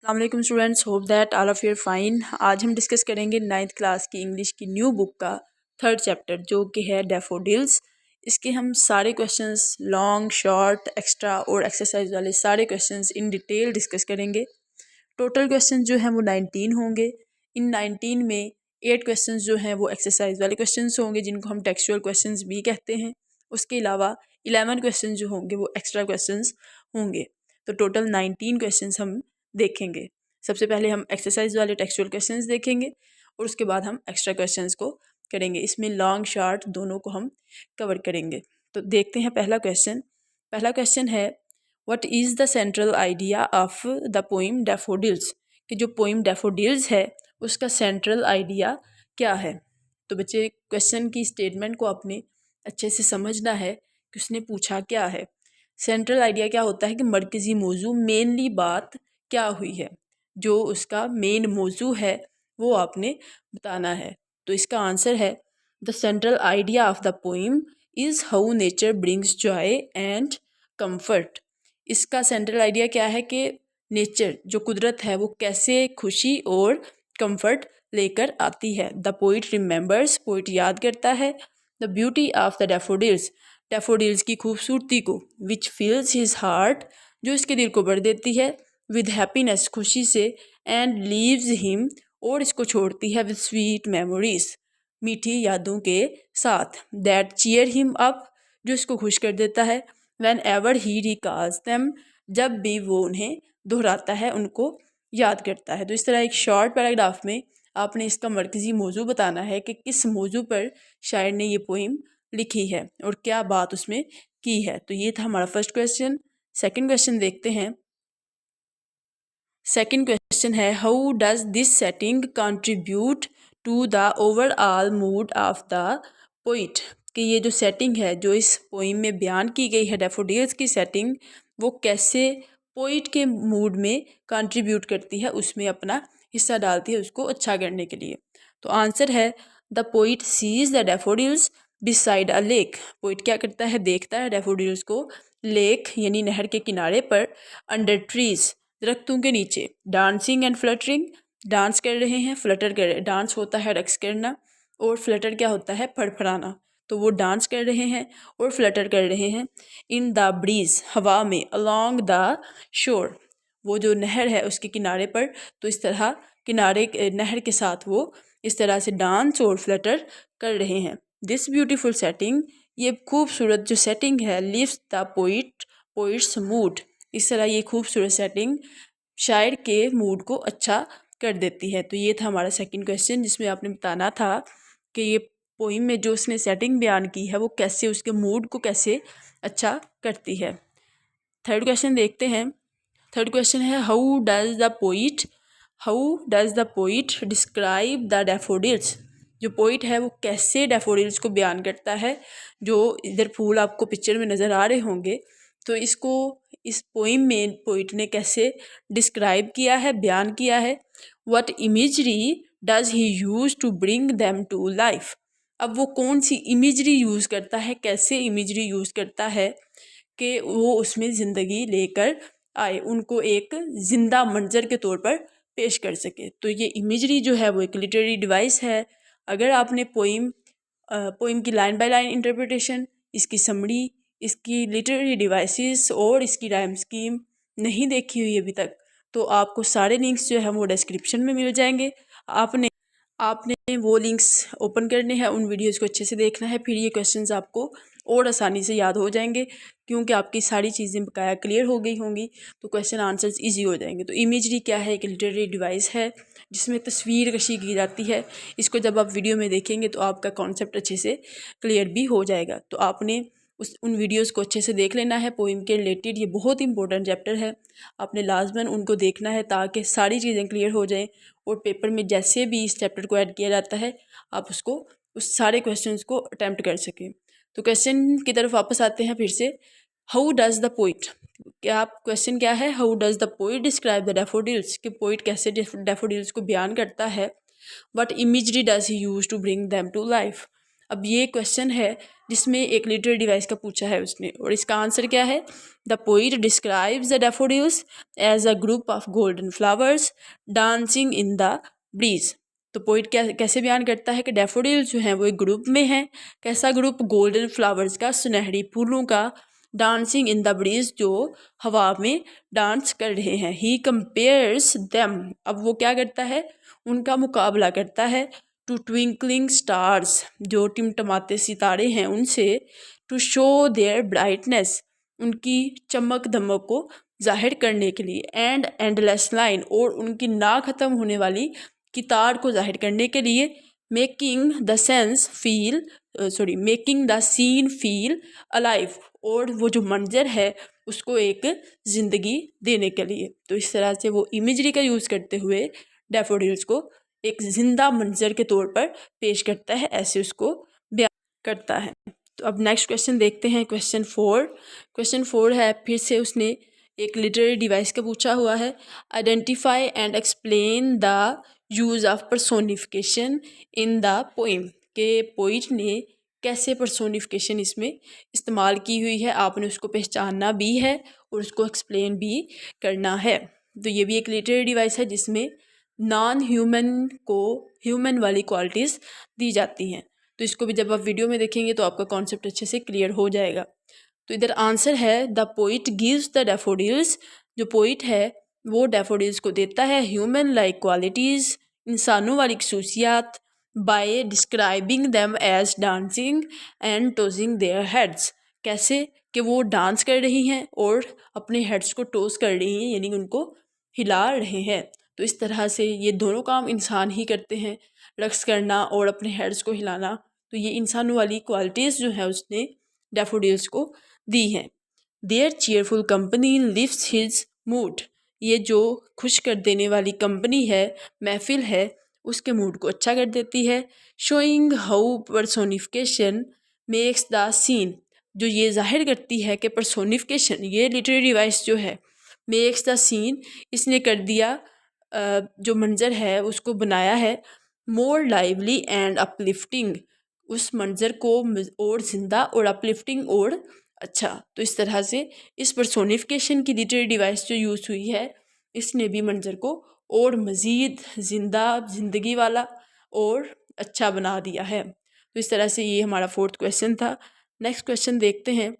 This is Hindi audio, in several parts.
अस्सलाम students, hope that all of you're fine. आज हम डिस्कस करेंगे 9th क्लास की इंग्लिश की न्यू बुक का 3rd चैप्टर जो कि है डैफोडिल्स। इसके हम सारे क्वेश्चंस लॉन्ग, शॉर्ट, एक्स्ट्रा और एक्सरसाइज वाले सारे क्वेश्चंस इन डिटेल डिस्कस करेंगे। टोटल क्वेश्चन जो हैं वो 19 होंगे। इन 19 में 8 क्वेश्चंस जो हैं वो एक्सरसाइज वाले क्वेश्चंस होंगे जिनको हम टेक्सचुअल क्वेश्चंस भी कहते हैं। उसके अलावा 11 क्वेश्चन जो होंगे वो एक्स्ट्रा क्वेश्चंस होंगे। तो टोटल 19 क्वेश्चंस हम देखेंगे। सबसे पहले हम एक्सरसाइज वाले टेक्सचुअल क्वेश्चंस देखेंगे और उसके बाद हम एक्स्ट्रा क्वेश्चंस को करेंगे। इसमें लॉन्ग शॉर्ट दोनों को हम कवर करेंगे। तो देखते हैं पहला क्वेश्चन है what is the central idea of the poem daffodils. कि जो पोइम डैफोडिल्स है उसका सेंट्रल आइडिया क्या है। तो बच्चे क्वेश्चन की स्टेटमेंट को आपने अच्छे से समझना है कि उसने पूछा क्या है। सेंट्रल आइडिया क्या होता है कि मरकज़ी मौजू, मेनली बात क्या हुई है, जो उसका मेन मौजू है वो आपने बताना है। तो इसका आंसर है the central idea of the poem is how nature brings Joy and comfort. इसका सेंट्रल आइडिया क्या है कि नेचर जो कुदरत है वो कैसे खुशी और कंफर्ट लेकर आती है। द पोइट रिमेंबर्स, पोइट याद करता है the beauty of the daffodils, daffodils की खूबसूरती को, विच फिल्स हिज हार्ट, जो इसके दिल को भर देती है, विद हैप्पीनेस, खुशी से, एंड लीव्स हिम, और इसको छोड़ती है, विद स्वीट मेमोरीज, मीठी यादों के साथ, दैट चीयर हिम अप, जो इसको खुश कर देता है, van ever he recalls them, जब भी वो उन्हें दोहराता है, उनको याद करता है। तो इस तरह एक शॉर्ट पैराग्राफ में आपने इसका मरकज़ी मौजू बताना है कि किस मौजू पर शायर ने ये पोइम लिखी है और क्या बात उसमें की है। तो ये था हमारा फर्स्ट क्वेश्चन। सेकंड क्वेश्चन देखते हैं। सेकंड क्वेश्चन है how does this setting contribute to the overall mood of the poet. कि ये जो सेटिंग है जो इस पोइम में बयान की गई है, डैफोडिल्स की सेटिंग, वो कैसे पोइट के मूड में कंट्रीब्यूट करती है, उसमें अपना हिस्सा डालती है उसको अच्छा करने के लिए। तो आंसर है the poet sees the daffodils beside a lake. Poet क्या करता है, देखता है डैफोडिल्स को लेक यानी नहर के किनारे पर, अंडर ट्रीज, दरख्तों के नीचे, डांसिंग एंड फ्लटरिंग, डांस कर रहे हैं, फ्लटर कर रहे, डांस होता है रक्स करना और फ्लटर क्या होता है, फड़फड़ाना। तो वो डांस कर रहे हैं और फ्लटर कर रहे हैं। इन द ब्रीज, हवा में, अलोंग द शोर, वो जो नहर है उसके किनारे पर। तो इस तरह किनारे नहर के साथ वो इस तरह से डांस और फ्लटर कर रहे हैं। दिस ब्यूटीफुल सेटिंग, ये खूबसूरत जो सेटिंग है, लिफ्ट द पोइट्स मूड, इस तरह ये खूबसूरत सेटिंग शायर के मूड को अच्छा कर देती है। तो ये था हमारा सेकंड क्वेश्चन जिसमें आपने बताना था कि ये पोइम में जो उसने सेटिंग बयान की है वो कैसे उसके मूड को कैसे अच्छा करती है। थर्ड क्वेश्चन देखते हैं। थर्ड क्वेश्चन है how does the poet describe the daffodils. जो पोइट है वो कैसे डैफोडिल्स को बयान करता है। जो इधर फूल आपको पिक्चर में नज़र आ रहे होंगे, तो इसको इस पोइम में पोइट ने कैसे डिस्क्राइब किया है, बयान किया है। What imagery does he use to bring them to life. अब वो कौन सी इमेजरी यूज़ करता है, कैसे इमेजरी यूज़ करता है कि वो उसमें ज़िंदगी लेकर आए, उनको एक ज़िंदा मंजर के तौर पर पेश कर सके। तो ये इमेजरी जो है वो एक लिटरेरी डिवाइस है। अगर आपने पोइम की लाइन बाय लाइन इंटरप्रिटेशन, इसकी समरी, इसकी लिटरेरी डिवाइसेस और इसकी राइम स्कीम नहीं देखी हुई अभी तक, तो आपको सारे लिंक्स जो है वो डिस्क्रिप्शन में मिल जाएंगे। आपने वो लिंक्स ओपन करने हैं, उन वीडियोज़ को अच्छे से देखना है, फिर ये क्वेश्चंस आपको और आसानी से याद हो जाएंगे क्योंकि आपकी सारी चीज़ें बकाया क्लियर हो गई होंगी, तो क्वेश्चन आंसर्स इजी हो जाएंगे। तो इमेजरी क्या है, एक लिटरेरी डिवाइस है जिसमें तस्वीर कशी की जाती है। इसको जब आप वीडियो में देखेंगे तो आपका कॉन्सेप्ट अच्छे से क्लियर भी हो जाएगा। तो आपने उन वीडियोज़ को अच्छे से देख लेना है। पोइम के रिलेटेड ये बहुत इंपॉर्टेंट चैप्टर है, आपने लाजमन उनको देखना है ताकि सारी चीज़ें क्लियर हो जाएं और पेपर में जैसे भी इस चैप्टर को ऐड किया जाता है आप उसको उस सारे क्वेश्चंस को अटैम्प्ट कर सकें। तो क्वेश्चन की तरफ वापस आते हैं फिर से। हाउ डज द पोइट, क्या आप क्वेश्चन क्या है, how does the poet describe the daffodils, कि पोइट कैसे डैफोडिल्स को बयान करता है। What imagery does he use to bring them to life, अब ये क्वेश्चन है जिसमें एक लिटरेरी डिवाइस का पूछा है उसने, और इसका आंसर क्या है? The poet describes the daffodils as a group of golden flowers dancing in the breeze. तो पोइट क्या कैसे बयान करता है कि डैफोडिल्स जो हैं वो एक ग्रुप में हैं। कैसा ग्रुप? गोल्डन फ्लावर्स का, सुनहरी फूलों का, डांसिंग इन द ब्रीज, जो हवा में डांस कर रहे हैं। ही कंपेयर्स देम, अब वो क्या करता है? उनका मुकाबला करता है। टू ट्विंकलिंग स्टार्स, जो टिमटमाते सितारे हैं उनसे। टू शो देयर ब्राइटनेस, उनकी चमक धमक को जाहिर करने के लिए। एंड एंडलेस लाइन, और उनकी ना ख़त्म होने वाली कितार को जाहिर करने के लिए। Making the sense feel making the scene feel alive, और वो जो मंजर है उसको एक ज़िंदगी देने के लिए। तो इस तरह से वो इमेजरी का यूज़ करते हुए डैफोडिल्स को एक जिंदा मंजर के तौर पर पेश करता है, ऐसे उसको बयान करता है। तो अब नेक्स्ट क्वेश्चन देखते हैं, क्वेश्चन 4। क्वेश्चन 4 है, फिर से उसने एक लिटरेरी डिवाइस का पूछा हुआ है। Identify and explain the use of personification in the poem, के पोइट ने कैसे पर्सोनिफिकेशन इसमें इस्तेमाल की हुई है, आपने उसको पहचानना भी है और उसको एक्सप्लेन भी करना है। तो ये भी एक लिटरेरी डिवाइस है जिसमें नॉन ह्यूमन को ह्यूमन वाली क्वालिटीज़ दी जाती हैं। तो इसको भी जब आप वीडियो में देखेंगे तो आपका कॉन्सेप्ट अच्छे से क्लियर हो जाएगा। तो इधर आंसर है, the poet gives the daffodils, जो पोइट है वो डैफोडिल्स को देता है ह्यूमन लाइक क्वालिटीज़, इंसानों वाली खसूसियात, by describing them as dancing and tossing their heads. कैसे? कि वो डांस कर रही हैं और अपने हेड्स को टोस कर रही हैं, यानी उनको हिला रहे हैं। तो इस तरह से ये दोनों काम इंसान ही करते हैं, रक्स करना और अपने हेड्स को हिलाना। तो ये इंसानों वाली क्वालिटीज़ जो है उसने डैफोडिल्स को दी हैं। Their cheerful company lifts his mood, ये जो खुश कर देने वाली कंपनी है, महफिल है, उसके मूड को अच्छा कर देती है। Showing how personification makes the scene, जो ये जाहिर करती है कि पर्सोनिफिकेशन, ये लिटरेरी डिवाइस जो है, मेक्स द सीन, इसने कर दिया जो मंज़र है उसको बनाया है मोर लाइवली एंड अपलिफ्टिंग, उस मंज़र को और ज़िंदा और अपलिफ्टिंग और अच्छा। तो इस तरह से इस पर्सोनिफिकेशन की लिटरेरी डिवाइस जो यूज़ हुई है, इसने भी मंज़र को और मज़ीद ज़िंदगी वाला और अच्छा बना दिया है। तो इस तरह से ये हमारा 4th क्वेश्चन था। नेक्स्ट क्वेश्चन देखते हैं।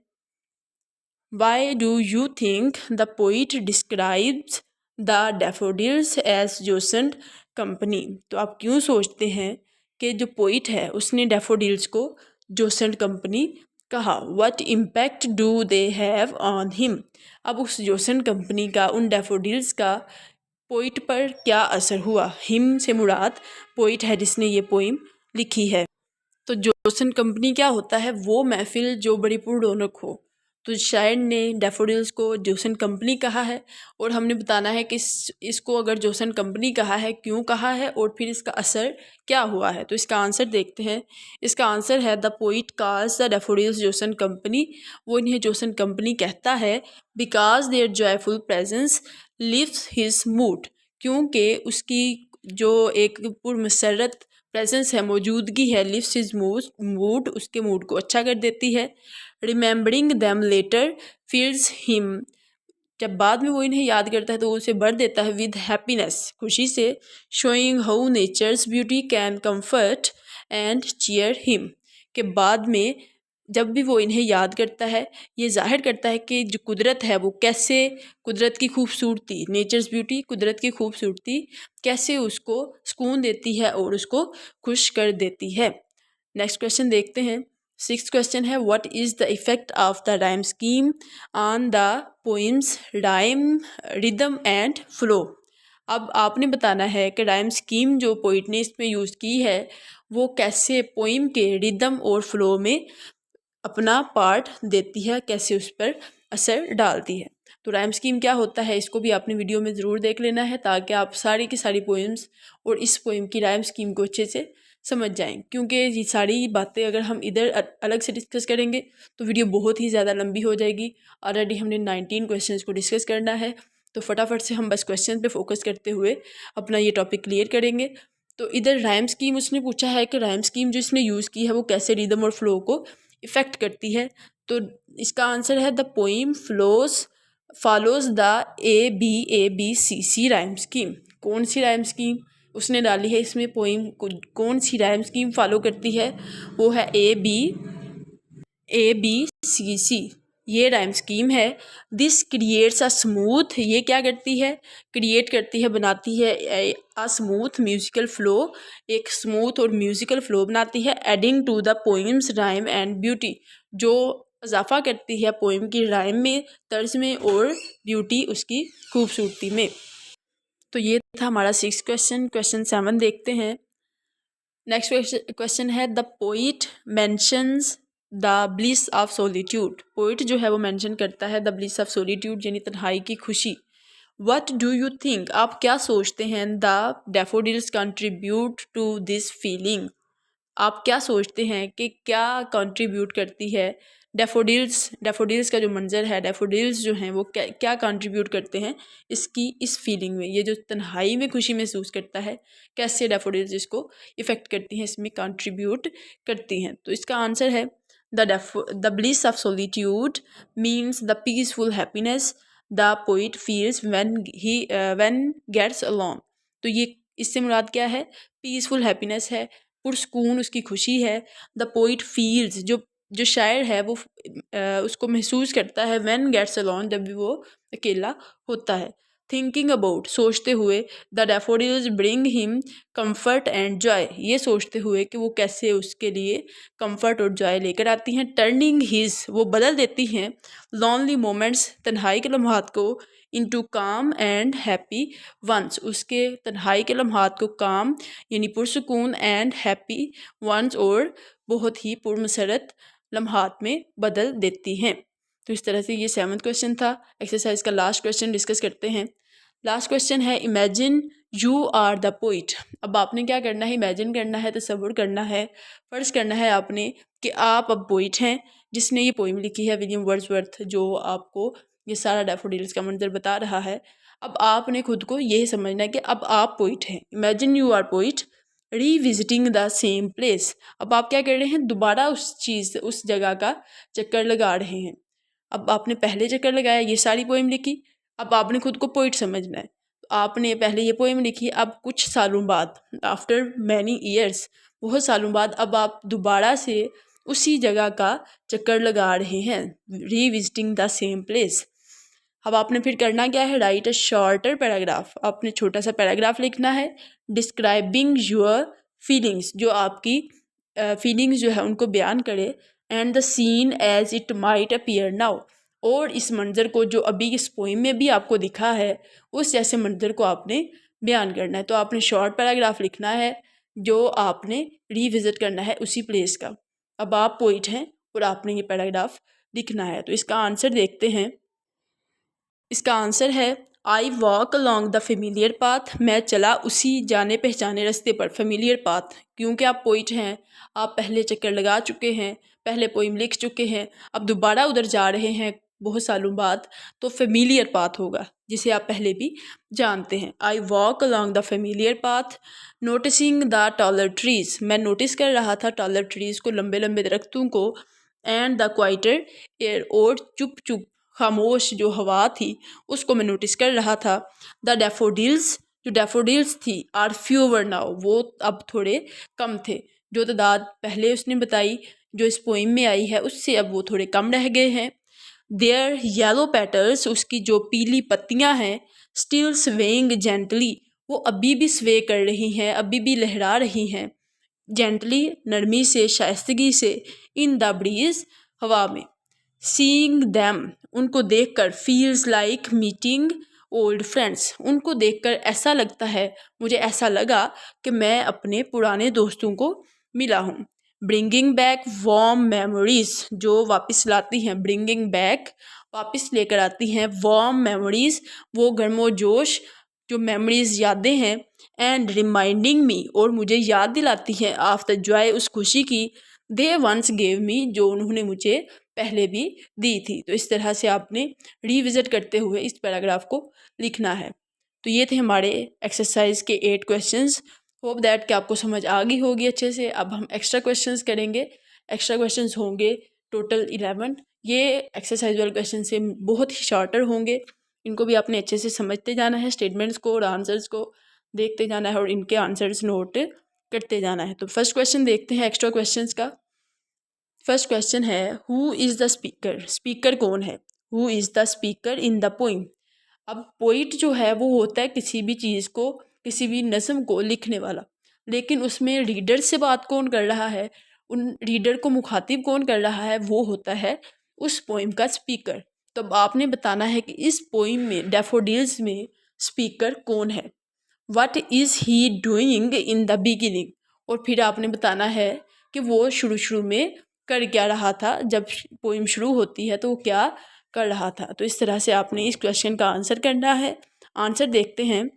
Why do you think the poet describes the daffodils as Jocund company? तो आप क्यों सोचते हैं कि जो पोइट है उसने डैफोडिल्स को जोसेंट कंपनी कहा? What impact do they have on him? अब उस जोसेंट कंपनी का उन डैफोडिल्स का पोइट पर क्या असर हुआ? हिम से मुराद पोइट है जिसने ये पोइम लिखी है। तो जोसेंट कंपनी क्या होता है? वो महफिल जो बड़ी पुररौनक हो। तो शायर ने डैफोडिल्स को जोसेंट कंपनी कहा है, और हमने बताना है कि इसको अगर जोसेंट कंपनी कहा है, क्यों कहा है, और फिर इसका असर क्या हुआ है। तो इसका आंसर देखते हैं। इसका आंसर है, the poet calls the daffodils jocund company, वो इन्हें जोसेंट कंपनी कहता है because their joyful presence lifts his mood, क्योंकि उसकी जो एक पुरमसरत प्रेजेंस है, मौजूदगी है, लिफ्ट्स हिज मूड, उसके मूड को अच्छा कर देती है। Remembering them later fills him, जब बाद में वो इन्हें याद करता है तो उसे भर देता है विद हैप्पीनेस, खुशी से। Showing how nature's beauty can comfort and cheer him, के बाद में जब भी वो इन्हें याद करता है, ये जाहिर करता है कि जो कुदरत है वो कैसे, कुदरत की खूबसूरती, नेचर्स ब्यूटी, कुदरत की खूबसूरती कैसे उसको सुकून देती है और उसको खुश कर देती है। नेक्स्ट क्वेश्चन देखते हैं। 6th क्वेश्चन है, what is the effect of the rhyme scheme on the poem's rhyme rhythm and flow. अब आपने बताना है कि राइम स्कीम जो पोइट ने इसमें यूज़ की है वो कैसे पोइम के रिदम और फ्लो में अपना पार्ट देती है, कैसे उस पर असर डालती है। तो राइम स्कीम क्या होता है, इसको भी आपने वीडियो में ज़रूर देख लेना है ताकि आप सारी की सारी पोइम्स और इस पोइम की राइम स्कीम को अच्छे से समझ जाएं, क्योंकि ये सारी बातें अगर हम इधर अलग से डिस्कस करेंगे तो वीडियो बहुत ही ज़्यादा लंबी हो जाएगी। ऑलरेडी हमने 19 क्वेश्चंस को डिस्कस करना है, तो फटाफट से हम बस क्वेश्चन पे फोकस करते हुए अपना ये टॉपिक क्लियर करेंगे। तो इधर राइम स्कीम उसने पूछा है कि राइम स्कीम जो इसने यूज़ की है वो कैसे रिदम और फ्लो को इफ़ेक्ट करती है। तो इसका आंसर है the poem follows the ABCC rhyme scheme. कौन सी राइम स्कीम उसने डाली है इसमें, पोइम कौन सी राइम स्कीम फॉलो करती है, वो है ABCC, ये राइम स्कीम है। दिस क्रिएट्स अ स्मूथ, ये क्या करती है, क्रिएट करती है, बनाती है अ स्मूथ म्यूजिकल फ्लो, एक स्मूथ और म्यूजिकल फ्लो बनाती है। Adding to the poem's rhyme and beauty, जो इजाफा करती है पोइम की राइम में, तर्ज में और ब्यूटी उसकी खूबसूरती में। तो ये था हमारा 6 क्वेश्चन। क्वेश्चन 7 देखते हैं। नेक्स्ट क्वेश्चन है the poet mentions the bliss of solitude. Poet जो है वो मेंशन करता है द ब्लिस ऑफ सोलिट्यूड यानी तन्हाई की खुशी। व्हाट डू यू थिंक, आप क्या सोचते हैं, the daffodils contribute to this feeling, आप क्या सोचते हैं कि क्या कंट्रीब्यूट करती है डैफोडिल्स का जो मंजर है, डैफोडिल्स जो हैं वो क्या क्या कंट्रीब्यूट करते हैं इस फीलिंग में, ये जो तन्हाई में खुशी महसूस करता है, कैसे डैफोडिल्स इसको इफ़ेक्ट करती हैं, इसमें कंट्रीब्यूट करती हैं। तो इसका आंसर है the bliss of solitude means the peaceful happiness the poet feels when gets along. तो ये इससे मुराद क्या है, पीसफुल हैप्पीनेस है, पुरस्कून उसकी खुशी है। द पोइट फील्स, जो शायर है वो उसको महसूस करता है, व्हेन गेट्स अलोन, जब भी वो अकेला होता है। थिंकिंग अबाउट, सोचते हुए, the daffodils bring him comfort and Joy, ये सोचते हुए कि वो कैसे उसके लिए कंफर्ट और जॉय लेकर आती हैं। टर्निंग हिज, वो बदल देती हैं लॉनली मोमेंट्स, तन्हाई के लम्हात को, इनटू काम एंड हैप्पी वंस, उसके तन्हाई के लम्हात को काम यानी पुरसकून एंड हैप्पी वंस और बहुत ही पुरमसरत लम्हात में बदल देती हैं। तो इस तरह से ये 7वां क्वेश्चन था। एक्सरसाइज का लास्ट क्वेश्चन डिस्कस करते हैं। लास्ट क्वेश्चन है imagine you are the poet. अब आपने क्या करना है, इमेजिन करना है, तसव्वुर करना है, फ़र्ज़ करना है आपने कि आप अब पोइट हैं जिसने ये पोइम लिखी है, विलियम वर्ड्सवर्थ, जो आपको ये सारा डैफोडिल्स का मंजर बता रहा है। अब आपने खुद को ये समझना है कि अब आप पोइट हैं। Imagine you are poet revisiting the same place. अब आप क्या कर रहे हैं, दोबारा उस जगह का चक्कर लगा रहे हैं। अब आपने पहले चक्कर लगाया, ये सारी पोइम लिखी, अब आपने खुद को पोइट समझना है। तो आपने पहले ये पोइम लिखी, अब कुछ सालों बाद, आफ्टर मैनी ईयर्स, बहुत सालों बाद, अब आप दोबारा से उसी जगह का चक्कर लगा रहे हैं, रीविजिटिंग द सेम प्लेस। अब आपने फिर करना क्या है, राइट अ शॉर्टर पैराग्राफ, आपने छोटा सा पैराग्राफ लिखना है डिस्क्राइबिंग योर फीलिंग्स, जो आपकी फीलिंग्स जो है उनको बयान करे, and the scene as it might appear now, और इस मंज़र को जो अभी इस पोइम में भी आपको दिखा है उस जैसे मंज़र को आपने बयान करना है। तो आपने शॉर्ट पैराग्राफ लिखना है जो आपने रीविज़िट करना है उसी प्लेस का। अब आप पोइट हैं और आपने ये पैराग्राफ लिखना है। तो इसका आंसर देखते हैं। इसका आंसर है I walk along the familiar path, मैं चला उसी जाने पहचाने रास्ते पर। फेमिलियर पाथ, क्योंकि आप पोइट हैं, आप पहले चक्कर लगा चुके हैं, पहले पोइम लिख चुके हैं, अब दोबारा उधर जा रहे हैं बहुत सालों बाद, तो फेमिलियर पाथ होगा जिसे आप पहले भी जानते हैं। I walk along the familiar path noticing the taller trees, मैं नोटिस कर रहा था टॉलर ट्रीज़ को, लंबे लंबे दरख्तों को, एंड द क्वाइटर एयर, और चुप चुप खामोश जो हवा थी उसको मैं नोटिस कर रहा था। द डैफोडिल्स, जो डैफोडिल्स थी, आर फ्यूवर नाउ, वो अब थोड़े कम थे, जो तादाद पहले उसने बताई जो इस पोइम में आई है उससे अब वो थोड़े कम रह गए हैं। देयर येलो पेटल्स, उसकी जो पीली पत्तियां हैं, स्टिल स्वेइंग जेंटली, वो अभी भी स्वे कर रही हैं, अभी भी लहरा रही हैं, जेंटली नरमी से, शाइस्तगी से, इन द ब्रीज, हवा में। सीइंग दैम, उनको देखकर, feels like meeting old friends, उनको देखकर ऐसा लगता है, मुझे ऐसा लगा कि मैं अपने पुराने दोस्तों को मिला हूँ। ब्रिंगिंग बैक वार्म मेमोरीज, जो वापस लाती हैं, ब्रिंगिंग बैक वापस लेकर आती हैं, वार्म मेमोरीज, वो गर्मोजोश जो मेमोरीज, यादें हैं, एंड रिमाइंडिंग मी, और मुझे याद दिलाती हैं, ऑफ द जॉय, उस खुशी की, दे वंस गेव मी, जो उन्होंने मुझे पहले भी दी थी। तो इस तरह से आपने रीविज़िट करते हुए इस पैराग्राफ को लिखना है। तो ये थे हमारे एक्सरसाइज के 8 क्वेश्चंस। होप दैट कि आपको समझ आ गई होगी अच्छे से। अब हम एक्स्ट्रा क्वेश्चंस करेंगे। एक्स्ट्रा क्वेश्चंस होंगे टोटल 11। ये एक्सरसाइज वाले क्वेश्चन से बहुत ही शॉर्टर होंगे। इनको भी आपने अच्छे से समझते जाना है, स्टेटमेंट्स को और आंसर्स को देखते जाना है और इनके आंसर्स नोट करते जाना है। तो फर्स्ट क्वेश्चन देखते हैं एक्स्ट्रा क्वेश्चंस का। फर्स्ट क्वेश्चन है, who is the speaker? Speaker कौन है? Who is the speaker in the poem? अब पोइट जो है वो होता है किसी भी चीज़ को, किसी भी नज़म को लिखने वाला, लेकिन उसमें रीडर से बात कौन कर रहा है, उन रीडर को मुखातिब कौन कर रहा है, वो होता है उस पोइम का स्पीकर। तो अब आपने बताना है कि इस पोइम में, डैफोडिल्स में, स्पीकर कौन है। What is he doing in the beginning? और फिर आपने बताना है कि वो शुरू शुरू में कर क्या रहा था, जब पोइम शुरू होती है तो वो क्या कर रहा था। तो इस तरह से आपने इस क्वेश्चन का आंसर करना है। आंसर देखते हैं।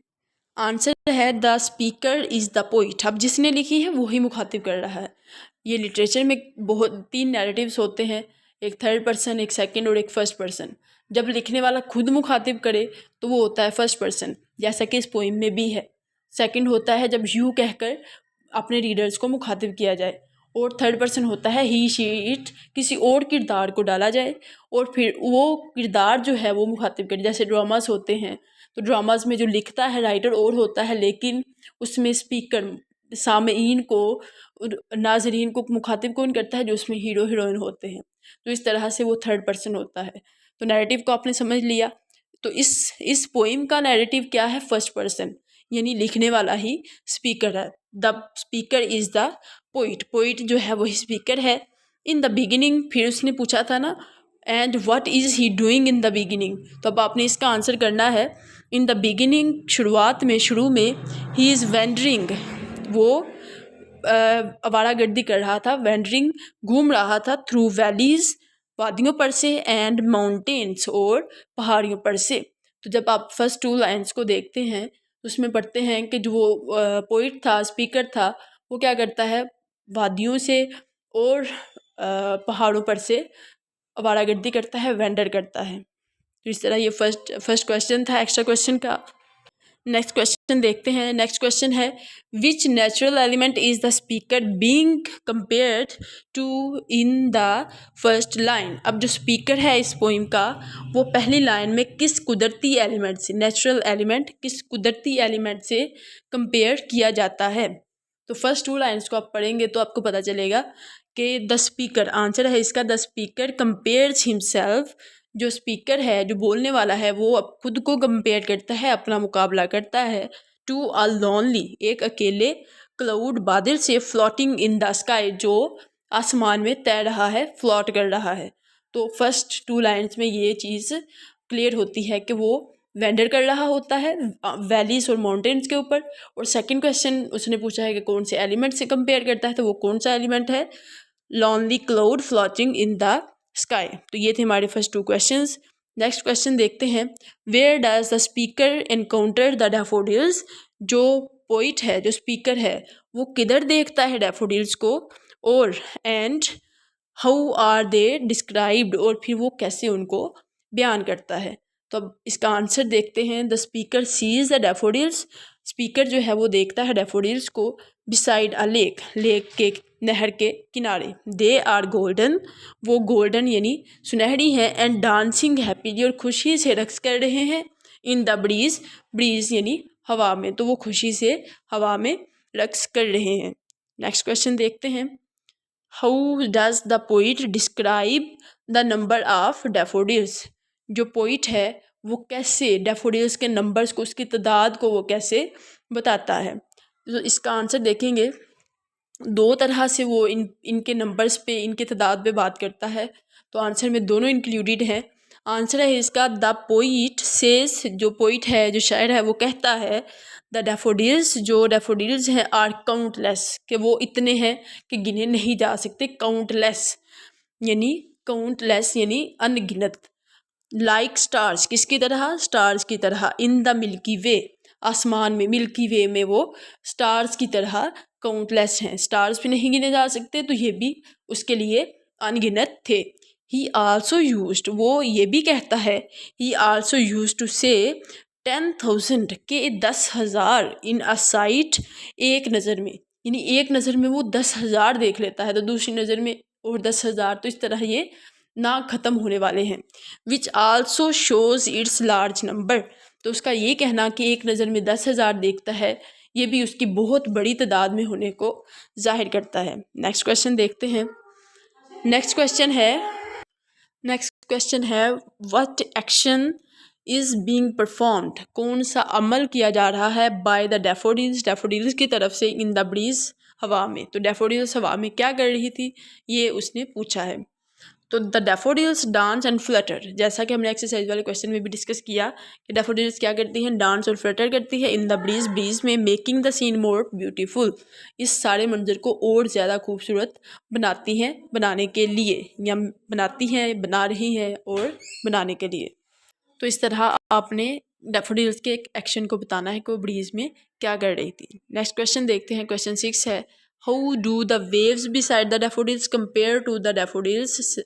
आंसर है the speaker is the poet. अब जिसने लिखी है वही मुखातिब कर रहा है। ये लिटरेचर में बहुत 3 नैरेटिव्स होते हैं, एक थर्ड पर्सन, एक सेकंड और एक फर्स्ट पर्सन। जब लिखने वाला खुद मुखातिब करे तो वो होता है फर्स्ट पर्सन, जैसा कि इस पोइम में भी है। सेकंड होता है जब यू कहकर अपने रीडर्स को मुखातिब किया जाए, और थर्ड पर्सन होता है ही शी इट, किसी और किरदार को डाला जाए और फिर वो किरदार जो है वो मुखातिब करे। जैसे ड्रामास होते हैं तो ड्रामास में जो लिखता है राइटर और होता है, लेकिन उसमें स्पीकर सामईन को, नाजरीन को मुखातिब कौन करता है, जो उसमें हीरो हीरोइन होते हैं। तो इस तरह से वो थर्ड पर्सन होता है। तो नैरेटिव को आपने समझ लिया। तो इस पोइम का नैरेटिव क्या है, फर्स्ट पर्सन, यानी लिखने वाला ही स्पीकर है। The speaker is the poet. Poet जो है वही स्पीकर है। इन द बिगिनिंग, फिर उसने पूछा था ना, and what is he doing in the beginning, तो अब आपने इसका आंसर करना है इन द बिगिनिंग, शुरुआत में, शुरू में, ही इज़ वेंडरिंग, वो आवारागर्दी कर रहा था, वेंडरिंग, घूम रहा था, थ्रू वैलीज़, वादियों पर से, एंड माउंटेन्स, और पहाड़ियों पर से। तो जब आप फर्स्ट 2 लाइन्स को देखते हैं तो उसमें पढ़ते हैं कि जो वो पोइट था, स्पीकर था, वो क्या करता है, वादियों से और पहाड़ों पर से आवारागर्दी करता है, वेंडर करता है। तो इस तरह ये फर्स्ट क्वेश्चन था एक्स्ट्रा क्वेश्चन का। नेक्स्ट क्वेश्चन देखते हैं। नेक्स्ट क्वेश्चन है, which natural element is the speaker being compared to in the first line? अब जो स्पीकर है इस पोइम का, वो पहली लाइन में किस कुदरती एलिमेंट से, नेचुरल एलिमेंट, किस कुदरती एलिमेंट से कंपेयर किया जाता है। तो फर्स्ट 2 लाइन्स को आप पढ़ेंगे तो आपको पता चलेगा कि द स्पीकर, आंसर है इसका, द स्पीकर कंपेयर्स हिमसेल्फ, जो स्पीकर है, जो बोलने वाला है, वो अब खुद को कंपेयर करता है, अपना मुकाबला करता है, टू अ लोनली, एक अकेले क्लाउड, बादल से, फ्लोटिंग इन द स्काई, जो आसमान में तैर रहा है, फ्लॉट कर रहा है। तो फर्स्ट 2 लाइन्स में ये चीज़ क्लियर होती है कि वो वेंडर कर रहा होता है वैलीज और माउंटेन्स के ऊपर। और सेकंड क्वेश्चन उसने पूछा है कि कौन से एलिमेंट से कंपेयर करता है, तो वो कौन सा एलिमेंट है, lonely cloud floating in the sky. तो ये थे हमारे फर्स्ट 2 क्वेश्चंस। नेक्स्ट क्वेश्चन देखते हैं, where does the speaker encounter the daffodils? जो पोइट है, जो स्पीकर है, वो किधर देखता है डैफोडिल्स को, और and how are they described, और फिर वो कैसे उनको बयान करता है। तो अब इसका आंसर देखते हैं। The speaker sees the daffodils, speaker जो है वो देखता है डैफोडिल्स को, बिसाइड अ लेक, लेक के, नहर के किनारे, दे आर गोल्डन, वो गोल्डन यानी सुनहरी हैं, एंड डांसिंग हैप्पीली, और खुशी से रक्स कर रहे हैं, इन द ब्रीज, ब्रीज यानी हवा में, तो वो खुशी से हवा में रक्स कर रहे हैं। नेक्स्ट क्वेश्चन देखते हैं, how does the poet describe the number of daffodils? जो पोइट है वो कैसे डैफोडिल्स के नंबर्स को, उसकी तादाद को वो कैसे बताता है। तो इसका आंसर देखेंगे, 2 तरह से वो इनके नंबर्स पे, इनके तादाद पे बात करता है। तो आंसर में दोनों इंक्लूडेड हैं। आंसर है इसका, द पोइट सेज, जो पोइट है, जो शायर है, वो कहता है, द डैफोडिल्स, जो डैफोडिल्स हैं, आर काउंटलेस, कि वो इतने हैं कि गिने नहीं जा सकते, काउंटलेस यानी अनगिनत, लाइक स्टार्स, किसकी तरह, स्टार्स की तरह, इन द मिल्की वे, आसमान में, मिल्की वे में वो स्टार्स की तरह काउंटलेस हैं, स्टार्स भी नहीं गिने जा सकते, तो ये भी उसके लिए अनगिनत थे। ही आल्सो यूज्ड, वो ये भी कहता है, ही आल्सो यूज्ड टू से 10,000 के 10,000 इन अ साइट, एक नज़र में, यानी एक नज़र में वो 10,000 देख लेता है, तो दूसरी नज़र में और 10,000, तो इस तरह ये ना ख़त्म होने वाले हैं। Which also shows it's large number, तो उसका ये कहना कि एक नज़र में 10,000 देखता है, ये भी उसकी बहुत बड़ी तादाद में होने को जाहिर करता है। नेक्स्ट क्वेश्चन देखते हैं। नेक्स्ट क्वेश्चन है what action is being performed, कौन सा अमल किया जा रहा है बाय द डैफोडिल्स, डैफोडिल्स की तरफ से, इन द ब्रीज, हवा में। तो डैफोडिल्स हवा में क्या कर रही थी, ये उसने पूछा है। तो the daffodils dance and Flutter, जैसा कि हमने एक्सरसाइज वाले क्वेश्चन में भी डिस्कस किया कि डैफोडिल्स क्या करती हैं, डांस और फ्लटर करती है इन द ब्रीज, ब्रीज में, making the seen more beautiful, इस सारे मंजर को और ज़्यादा खूबसूरत बनाती हैं, बनाने के लिए, या बनाती हैं, बना रही हैं और बनाने के लिए। तो इस तरह आपने डैफोडिल्स के एक एक्शन को बताना है कि वो ब्रीज में क्या कर रही थी। नेक्स्ट क्वेश्चन देखते हैं। क्वेश्चन 6 है how do the waves beside the daffodils compare to the daffodils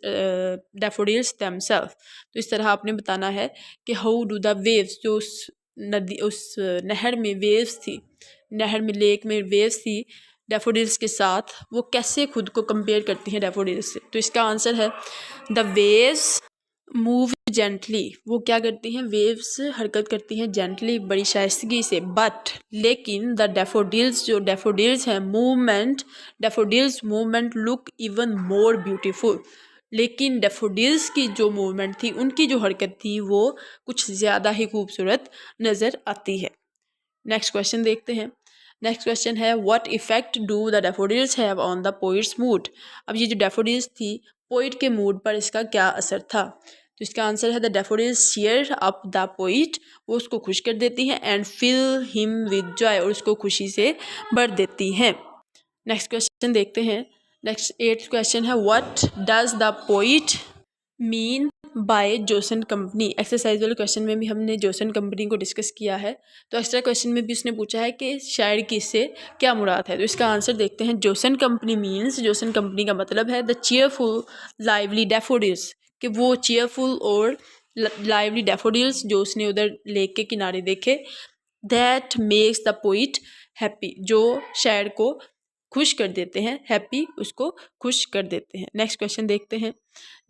themselves, तो इस तरह आपने बताना है कि हाउ डू द वेव्स, जो उस नदी, उस नहर में वेव्स थी, नहर में, लेक में वेव्स थी डैफोडिल्स के साथ, वो कैसे खुद को कंपेयर करती हैं डैफोडिल्स से। तो इसका आंसर है द वेव्स मूव जेंटली, वो क्या करती हैं, वेव्स हरकत करती हैं जेंटली, बड़ी शाइस्तगी से, बट लेकिन द डैफोडिल्स, जो डैफोडिल्स हैं, daffodils movement look even more beautiful, लेकिन डैफोडिल्स की जो मूवमेंट थी, उनकी जो हरकत थी, वो कुछ ज़्यादा ही खूबसूरत नज़र आती है। नेक्स्ट क्वेश्चन देखते हैं। नेक्स्ट क्वेश्चन है what effect do the daffodils have on the poets mood, अब ये जो डैफोडिल्स थी, पोइट के मूड पर इसका क्या असर था। तो इसका आंसर है the daffodils cheer up the poet, वो उसको खुश कर देती हैं, and fill him with joy, और उसको खुशी से भर देती हैं। नेक्स्ट क्वेश्चन देखते हैं। नेक्स्ट 8th क्वेश्चन है what does the poet mean by Jason company, exercise वाले क्वेश्चन में भी हमने जोसन कंपनी को डिस्कस किया है, तो एक्स्ट्रा क्वेश्चन में भी उसने पूछा है कि शायर की इससे क्या मुराद है। तो इसका आंसर देखते हैं। Jason company means, Jason company का मतलब है द चीयरफुल लाइवली डैफोडिल्स, कि वो चीयरफुल और लाइवली डैफोडिल्स जो उसने उधर लेक के किनारे देखे, that makes the poet happy, जो शायर को खुश कर देते हैं, हैप्पी, उसको खुश कर देते हैं। नेक्स्ट क्वेश्चन देखते हैं।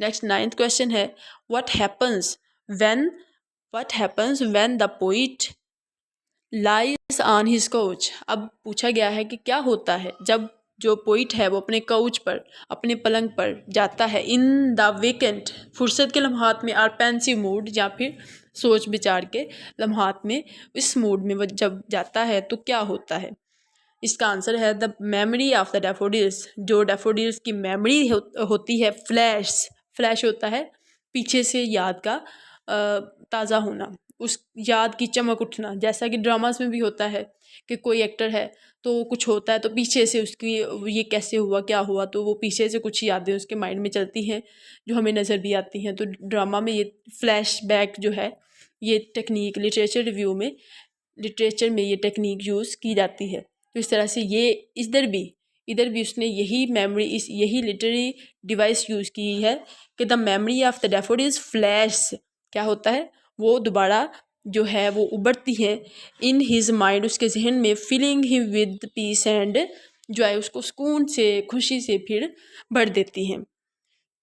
नेक्स्ट 9th क्वेश्चन है what happens when the poet lies on his couch, अब पूछा गया है कि क्या होता है जब जो पोइट है वो अपने काउच पर, अपने पलंग पर जाता है, इन द वेकेंट, फुर्सत के लम्हात में, आर पेंसिव मूड, या फिर सोच विचार के लम्हात में, इस मूड में वो जब जाता है तो क्या होता है। इसका आंसर है the memory of the daffodils, जो डैफोडिल्स की मेमोरी होती है, फ्लैश होता है, पीछे से याद का ताज़ा होना, उस याद की चमक उठना, जैसा कि ड्रामास में भी होता है कि कोई एक्टर है तो कुछ होता है तो पीछे से उसकी ये कैसे हुआ, क्या हुआ, तो वो पीछे से कुछ यादें उसके माइंड में चलती हैं जो हमें नज़र भी आती हैं। तो ड्रामा में ये फ्लैश बैक जो है, ये टेक्निक लिटरेचर में ये टेक्निक यूज़ की जाती है। तो इस तरह से ये इधर भी उसने यही मेमोरी, यही लिटरेरी डिवाइस यूज़ की है कि the memory of the daffodils flash, क्या होता है, वो दोबारा जो है वो उभरती है इन हिज माइंड, उसके जहन में, feeling him with piece and Joy, उसको सुकून से, खुशी से फिर भर देती हैं।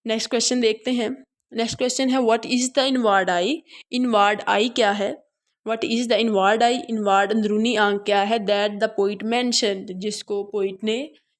नेक्स्ट क्वेश्चन देखते हैं। नेक्स्ट क्वेश्चन है what is the inward eye, inward eye क्या है, what is the inward eye, inward अंदरूनी आंख क्या है, दैट द पोइट मैंशनड,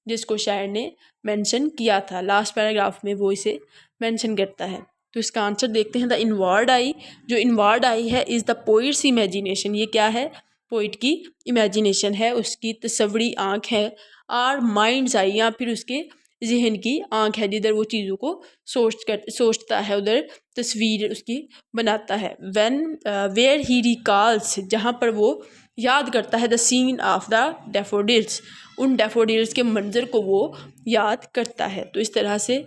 जिसको शायर ने मेंशन किया था, लास्ट पैराग्राफ में वो इसे मेंशन करता है। तो इसका आंसर देखते हैं। द इनवार्ड आई, जो इनवार्ड आई है, इज़ द पोइट्स इमेजिनेशन, ये क्या है, पोइट की इमेजिनेशन है, उसकी तस्वरी आँख है, आर माइंड्स आई, या फिर उसके जहन की आँख है, जिधर वो चीज़ों को सोचता है, उधर तस्वीर उसकी बनाता है। वेयर ही रिकॉल्स, जहाँ पर वो याद करता है, the scene of the daffodils, उन डैफोडिल्स के मंजर को वो याद करता है। तो इस तरह से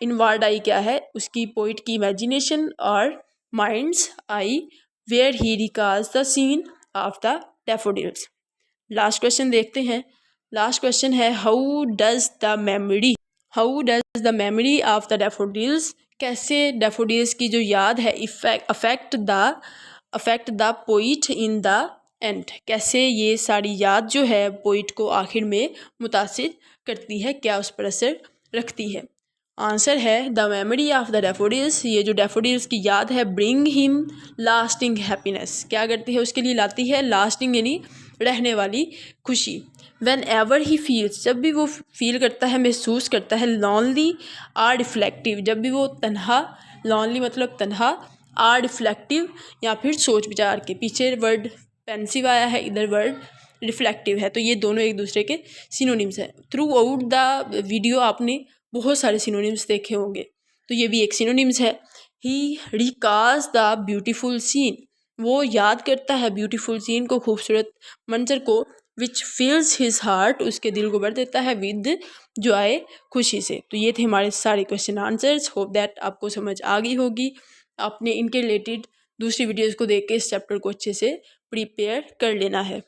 इनवार्ड आई क्या है, उसकी पोइट की इमेजिनेशन, और mind's eye where he recalls the scene of the daffodils. Last question देखते हैं। लास्ट क्वेश्चन है how does the memory of the daffodils, कैसे डैफोडिल्स की जो याद है affect the affect the poet in the end, कैसे ये सारी याद जो है पोइट को आखिर में मुतासिर करती है, क्या उस पर असर रखती है। आंसर है the memory of the daffodils, ये जो डैफोडिल्स की याद है ब्रिंग हिम लास्टिंग हैप्पीनेस, क्या करती है उसके लिए लाती है लास्टिंग यानी रहने वाली खुशी। वेन एवर ही फील्स, जब भी वो फील करता है महसूस करता है, लॉनली आर रिफ्लेक्टिव, जब भी वो तन्हा, लॉनली मतलब तन्हा, आर रिफ्लेक्टिव या फिर सोच विचार के, पीछे वर्ड पेंसिव आया है, इधर वर्ड रिफ्लेक्टिव है, तो ये दोनों एक दूसरे के सिनोनिम्स हैं। थ्रू आउट द वीडियो आपने बहुत सारे सिनोनिम्स देखे होंगे, तो ये भी एक सिनोनिम्स है। ही रिकॉल्स द ब्यूटीफुल सीन, वो याद करता है ब्यूटीफुल सीन को, खूबसूरत मंजर को, विच फिल्स हिज हार्ट, उसके दिल को भर देता है, विद जॉय, खुशी से। तो ये थे हमारे सारे क्वेश्चन आंसर्स। होप दैट आपको समझ आ गई होगी। आपने इनके रिलेटेड दूसरी वीडियोज़ को देख के इस चैप्टर को अच्छे से प्रिपेयर कर लेना है।